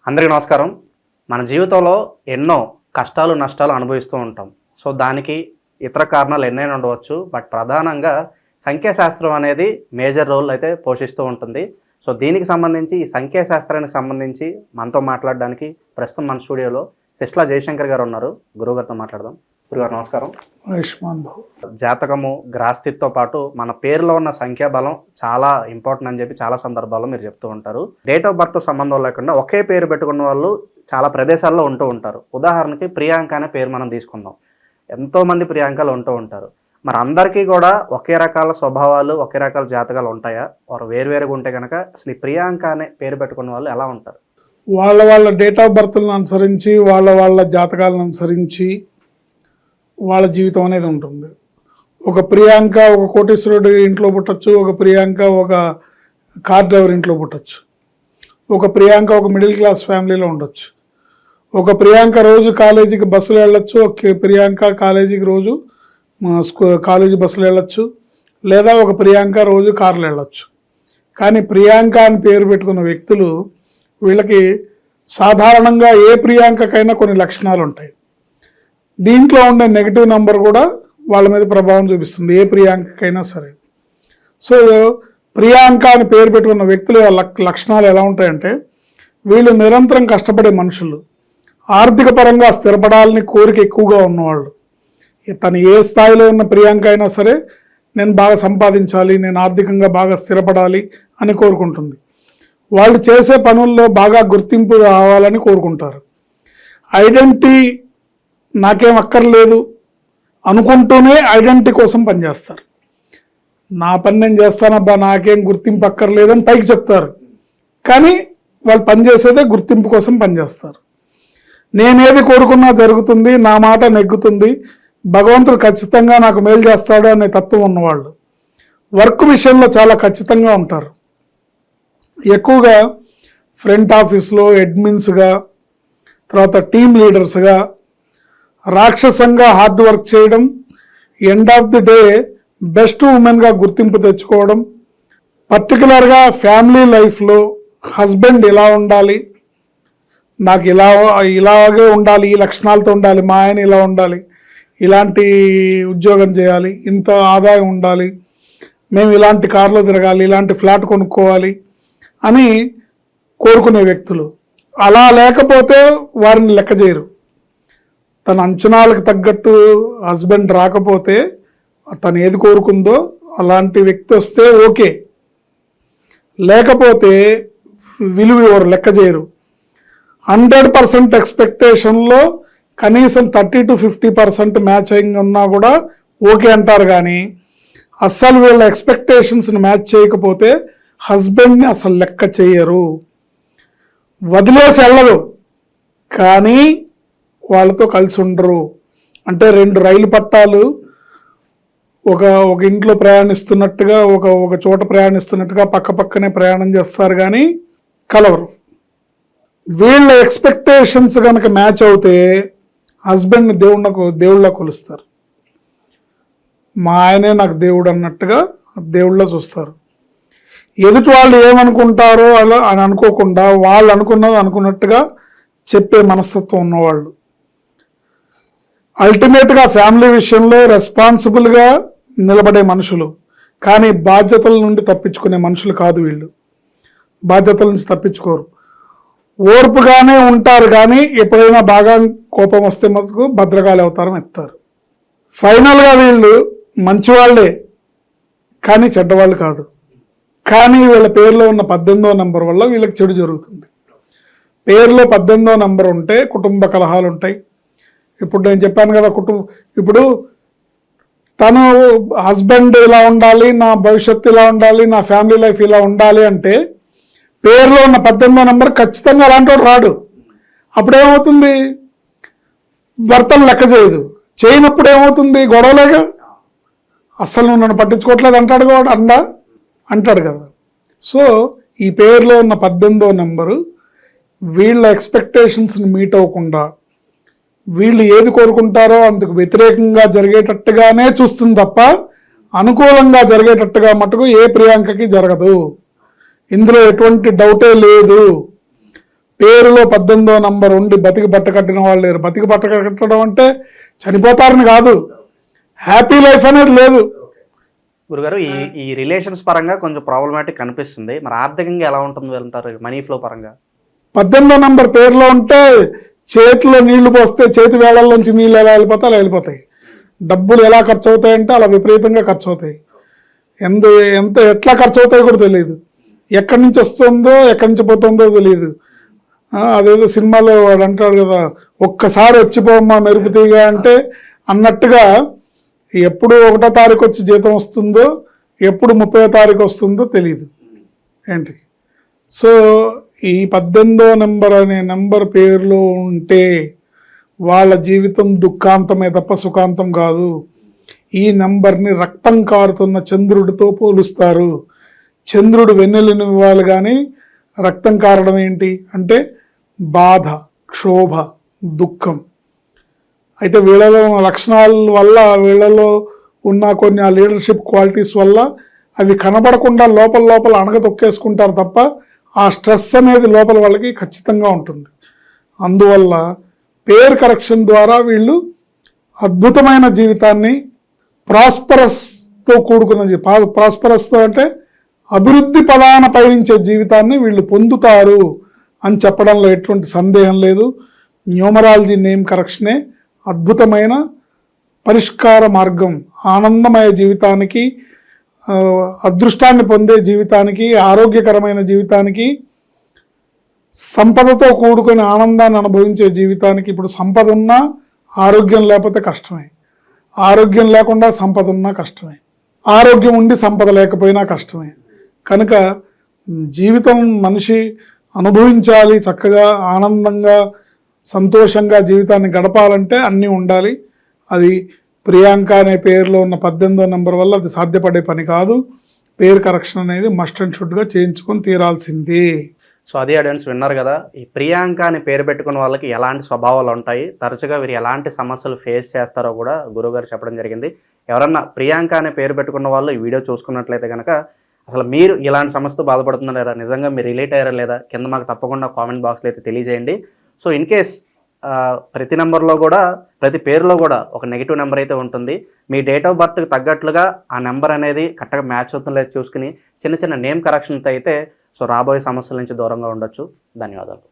అందరికీ నమస్కారం. మన జీవితంలో ఎన్నో కష్టాలు నష్టాలు అనుభవిస్తూ ఉంటాం. సో దానికి ఇతర కారణాలు ఎన్నైనా ఉండవచ్చు. బట్ ప్రధానంగా సంఖ్యాశాస్త్రం అనేది మేజర్ రోల్ అయితే పోషిస్తూ ఉంటుంది. సో దీనికి సంబంధించి ఈ సంఖ్యాశాస్త్రానికి సంబంధించి మనతో మాట్లాడడానికి ప్రస్తుతం మన స్టూడియోలో సిస్లా జయశంకర్ గారు ఉన్నారు. గురువుగారితో మాట్లాడదాం. గురుగారు నమస్కారం. ఆయుష్మాన్ బాబు. జాతకము గ్రాస్థితితో పాటు మన పేరులో ఉన్న సంఖ్యాబలం చాలా ఇంపార్టెంట్ అని చెప్పి చాలా సందర్భాల్లో మీరు చెప్తూ ఉంటారు. డేట్ ఆఫ్ బర్త్ సంబంధం లేకుండా ఒకే పేరు పెట్టుకున్న వాళ్ళు చాలా ప్రదేశాల్లో ఉంటూ ఉంటారు. ఉదాహరణకి ప్రియాంక అనే పేరు మనం తీసుకుందాం. ఎంతోమంది ప్రియాంకలు ఉంటూ ఉంటారు. మరి అందరికీ కూడా ఒకే రకాల స్వభావాలు ఒకే రకాల జాతకాలు ఉంటాయా? వారు వేరువేరుగా ఉంటే కనుక అసలు ఈ ప్రియాంక అనే పేరు పెట్టుకున్న వాళ్ళు ఎలా ఉంటారు? వాళ్ళ డేట్ ఆఫ్ బర్త్లను అనుసరించి వాళ్ళ జాతకాలను అనుసరించి వాళ్ళ జీవితం అనేది ఉంటుంది. ఒక ప్రియాంక ఒక కోటీశ్వరుడు ఇంట్లో పుట్టచ్చు, ఒక ప్రియాంక ఒక కార్ డ్రైవర్ ఇంట్లో పుట్టచ్చు, ఒక ప్రియాంక ఒక మిడిల్ క్లాస్ ఫ్యామిలీలో ఉండొచ్చు, ఒక ప్రియాంక రోజు కాలేజీకి బస్సులు వెళ్ళొచ్చు, ఒక ప్రియాంక కాలేజీకి రోజు కాలేజీ బస్సులు వెళ్ళొచ్చు, లేదా ఒక ప్రియాంక రోజు కార్లు వెళ్ళొచ్చు. కానీ ప్రియాంక అని పేరు పెట్టుకున్న వ్యక్తులు వీళ్ళకి సాధారణంగా ఏ ప్రియాంకకైనా కొన్ని లక్షణాలు ఉంటాయి. దీంట్లో ఉండే నెగిటివ్ నెంబర్ కూడా వాళ్ళ మీద ప్రభావం చూపిస్తుంది, ఏ ప్రియాంకకైనా సరే. సో ప్రియాంక అని పేరు పెట్టుకున్న వ్యక్తుల లక్షణాలు ఎలా ఉంటాయంటే, వీళ్ళు నిరంతరం కష్టపడే మనుషులు, ఆర్థిక పరంగా స్థిరపడాలని కోరిక ఎక్కువగా ఉన్నవాళ్ళు. తను ఏ స్థాయిలో ఉన్న ప్రియాంక అయినా సరే నేను బాగా సంపాదించాలి, నేను ఆర్థికంగా బాగా స్థిరపడాలి అని కోరుకుంటుంది. వాళ్ళు చేసే పనుల్లో బాగా గుర్తింపు రావాలని కోరుకుంటారు. ఐడెంటిటీ నాకేం అక్కర్లేదు అనుకుంటూనే ఐడెంటిటీ కోసం పనిచేస్తారు. నా పని నేను చేస్తానబ్బా, నాకేం గుర్తింపు అక్కర్లేదని పైకి చెప్తారు, కానీ వాళ్ళు పనిచేసేదే గుర్తింపు కోసం పనిచేస్తారు. నేనేది కోరుకున్నా జరుగుతుంది, నా మాట నెగ్గుతుంది, భగవంతుడు ఖచ్చితంగా నాకు మేలు చేస్తాడు అనే తత్వం ఉన్నవాళ్ళు వర్క్ విషయంలో చాలా ఖచ్చితంగా ఉంటారు. ఎక్కువగా ఫ్రంట్ ఆఫీస్లో అడ్మిన్స్గా, తర్వాత టీమ్ లీడర్స్గా రాక్షసంగా హార్డ్ వర్క్ చేయడం, end of the day best ఉమెన్గా గుర్తింపు తెచ్చుకోవడం, పర్టికులర్గా ఫ్యామిలీ లైఫ్లో హస్బెండ్ ఇలా ఉండాలి, నాకు ఇలాగే ఉండాలి, ఈ లక్షణాలతో ఉండాలి, మా ఆయన ఇలా ఉండాలి, ఇలాంటి ఉద్యోగం చేయాలి, ఇంత ఆదాయం ఉండాలి, మేము ఇలాంటి కార్లో తిరగాలి, ఇలాంటి ఫ్లాట్ కొనుక్కోవాలి అని కోరుకునే వ్యక్తులు. అలా లేకపోతే వారిని లెక్క చేయరు. తన అంచనాలకు తగ్గట్టు హస్బెండ్ రాకపోతే తను ఏది కోరుకుందో అలాంటి వ్యక్తి వస్తే ఓకే, లేకపోతే విలువ ఎవరు లెక్క చేయరు. 100% ఎక్స్పెక్టేషన్లో కనీసం 30 to 50% మ్యాచింగ్ ఉన్నా కూడా ఓకే అంటారు. కానీ అస్సలు వీళ్ళ ఎక్స్పెక్టేషన్స్ని మ్యాచ్ చేయకపోతే హస్బెండ్ని అసలు లెక్క చేయరు, వదిలేసి వెళ్ళరు, కానీ వాళ్ళతో కలిసి ఉండరు. అంటే 2 రైలు పట్టాలు ఒక ఇంట్లో ప్రయాణిస్తున్నట్టుగా ఒక చోట ప్రయాణిస్తున్నట్టుగా పక్కనే ప్రయాణం చేస్తారు, కానీ కలవరు. వీళ్ళ ఎక్స్పెక్టేషన్స్ కనుక మ్యాచ్ అవుతే హస్బెండ్ని దేవుళ్ళ కొలుస్తారు. మా ఆయనే నాకు దేవుడు అన్నట్టుగా దేవుళ్ళ చూస్తారు. ఎదుటి వాళ్ళు ఏమనుకుంటారో అలా అని అనుకోకుండా వాళ్ళు అనుకున్నది అనుకున్నట్టుగా చెప్పే మనస్తత్వం ఉన్నవాళ్ళు. అల్టిమేట్గా ఫ్యామిలీ విషయంలో రెస్పాన్సిబుల్గా నిలబడే మనుషులు, కానీ బాధ్యతల నుండి తప్పించుకునే మనుషులు కాదు వీళ్ళు. బాధ్యతల నుంచి తప్పించుకోరు, ఓర్పుగానే ఉంటారు, కానీ ఎప్పుడైనా బాగా కోపం వస్తే మటుకు భద్రకాళి అవతారం ఎత్తారు. ఫైనల్గా వీళ్ళు మంచివాళ్లే, కానీ చెడ్డవాళ్ళు కాదు. కానీ వీళ్ళ పేరులో ఉన్న 18వ నెంబర్ వల్ల వీళ్ళకి చెడు జరుగుతుంది. పేరులో 18వ నెంబర్ ఉంటే కుటుంబ కలహాలు ఉంటాయి. ఇప్పుడు నేను చెప్పాను కదా, ఇప్పుడు తను హస్బెండ్ ఇలా ఉండాలి, నా భవిష్యత్తు ఇలా ఉండాలి, నా ఫ్యామిలీ లైఫ్ ఇలా ఉండాలి అంటే పేరులో ఉన్న 18వ నెంబర్ ఖచ్చితంగా అలాంటి వాడు రాడు. అప్పుడేమవుతుంది, భర్తలు లెక్క చేయదు, చేయనప్పుడు ఏమవుతుంది, గొడవలేగా. అస్సలు నువ్వు నన్ను పట్టించుకోవట్లేదు అంటాడు కదా. సో ఈ పేరులో ఉన్న 18వ నెంబరు వీళ్ళ ఎక్స్పెక్టేషన్స్ని మీట్ అవ్వకుండా వీళ్ళు ఏది కోరుకుంటారో అందుకు వ్యతిరేకంగా జరిగేటట్టుగానే చూస్తుంది తప్ప అనుకూలంగా జరిగేటట్టుగా మటుకు ఏ ప్రియాంకకి జరగదు. ఇందులో ఎటువంటి డౌటే లేదు. పేరులో 18వ నంబర్ ఉండి బతికి బట్ట కట్టిన వాళ్ళు లేరు. బతికి బట్ట కట్టడం అంటే చనిపోతారని కాదు, హ్యాపీ లైఫ్ అనేది లేదు. గురుగారు ఈ రిలేషన్స్ పరంగా కొంచెం ప్రాబ్లమాటిక్ అనిపిస్తుంది. మరి ఆర్థికంగా ఎలా ఉంటుంది వెళ్తారు మనీ ఫ్లో పరంగా? 18వ నంబర్ పేరులో ఉంటే చేతిలో నీళ్లు పోస్తే చేతి వేళల్లోంచి నీళ్ళు ఎలా వెళ్ళిపోతాయి అలా వెళ్ళిపోతాయి. డబ్బులు ఎలా ఖర్చు అవుతాయంటే అలా విపరీతంగా ఖర్చు అవుతాయి. ఎంత ఎట్లా ఖర్చు అవుతాయో కూడా తెలియదు. ఎక్కడి నుంచి వస్తుందో ఎక్కడి నుంచి పోతుందో తెలియదు. అదేదో సినిమాలో వాడు అంటాడు కదా, ఒక్కసారి వచ్చిపోమ్మా మెరుపుతీగా అంటే అన్నట్టుగా ఎప్పుడు 1వ తారీఖు వచ్చి జీతం వస్తుందో ఎప్పుడు 30వ తారీఖు వస్తుందో తెలియదు ఏంటి. సో ఈ 18వ నెంబర్ అనే నెంబర్ పేరులో ఉంటే వాళ్ళ జీవితం దుఃఖాంతమే తప్ప సుఖాంతం కాదు. ఈ నెంబర్ని రక్తం కారుతున్న చంద్రుడితో పోలుస్తారు. చంద్రుడు వెన్నెలనివ్వాలి కానీ రక్తం కారడం ఏంటి అంటే బాధ, క్షోభ, దుఃఖం. అయితే వీళ్ళలో ఉన్న లక్షణాల వల్ల, వీళ్ళలో ఉన్న కొన్ని ఆ లీడర్షిప్ క్వాలిటీస్ వల్ల అవి కనబడకుండా లోపల అణగదొక్కేసుకుంటారు తప్ప ఆ స్ట్రెస్ అనేది లోపల వాళ్ళకి ఖచ్చితంగా ఉంటుంది. అందువల్ల పేరు కరెక్షన్ ద్వారా వీళ్ళు అద్భుతమైన జీవితాన్ని, ప్రాస్పరస్తో కూడుకున్న ప్రాస్పరస్తో అంటే అభివృద్ధి పదాన పయనించే జీవితాన్ని వీళ్ళు పొందుతారు అని చెప్పడంలో ఎటువంటి సందేహం లేదు. న్యూమరాలజీ నేమ్ కరెక్షనే అద్భుతమైన పరిష్కార మార్గం. ఆనందమయ జీవితానికి, అదృష్టాన్ని పొందే జీవితానికి, ఆరోగ్యకరమైన జీవితానికి, సంపదతో కూడుకొని ఆనందాన్ని అనుభవించే జీవితానికి. ఇప్పుడు సంపద ఉన్నా ఆరోగ్యం లేకపోతే కష్టమే, ఆరోగ్యం లేకుండా సంపద ఉన్నా కష్టమే, ఆరోగ్యం ఉండి సంపద లేకపోయినా కష్టమే. కనుక జీవితం మనిషి అనుభవించాలి, చక్కగా ఆనందంగా సంతోషంగా జీవితాన్ని గడపాలంటే అన్నీ ఉండాలి. అది ప్రియాంక అనే పేరులో ఉన్న 18వ నెంబర్ వల్ల అది సాధ్యపడే పని కాదు. పేరు కరెక్షన్ అనేది మస్ట్ అండ్ షుడ్గా చేయించుకొని తీరాల్సిందే. సో అది ఆడియన్స్ విన్నారు కదా, ఈ ప్రియాంక అని పేరు పెట్టుకున్న వాళ్ళకి ఎలాంటి స్వభావాలు ఉంటాయి, తరచుగా వీరు ఎలాంటి సమస్యలు ఫేస్ చేస్తారో కూడా గురువుగారు చెప్పడం జరిగింది. ఎవరన్నా ప్రియాంక అనే పేరు పెట్టుకున్న వాళ్ళు ఈ వీడియో చూసుకున్నట్లయితే కనుక అసలు మీరు ఇలాంటి సమస్యతో బాధపడుతున్నారా లేదా, నిజంగా మీరు రిలేట్ అయ్యారా లేదా, కింద మాకు తప్పకుండా కామెంట్ బాక్స్లో అయితే తెలియజేయండి. సో ఇన్ కేస్ ప్రతి నెంబర్లో కూడా, ప్రతి పేరులో కూడా ఒక నెగిటివ్ నెంబర్ అయితే ఉంటుంది. మీ డేట్ ఆఫ్ బర్త్కి తగ్గట్లుగా ఆ నెంబర్ అనేది కరెక్ట్గా మ్యాచ్ అవుతుందో లేదో చూసుకుని చిన్న నేమ్ కరెక్షన్తో అయితే సో రాబోయే సమస్యల నుంచి దూరంగా ఉండొచ్చు. ధన్యవాదాలు.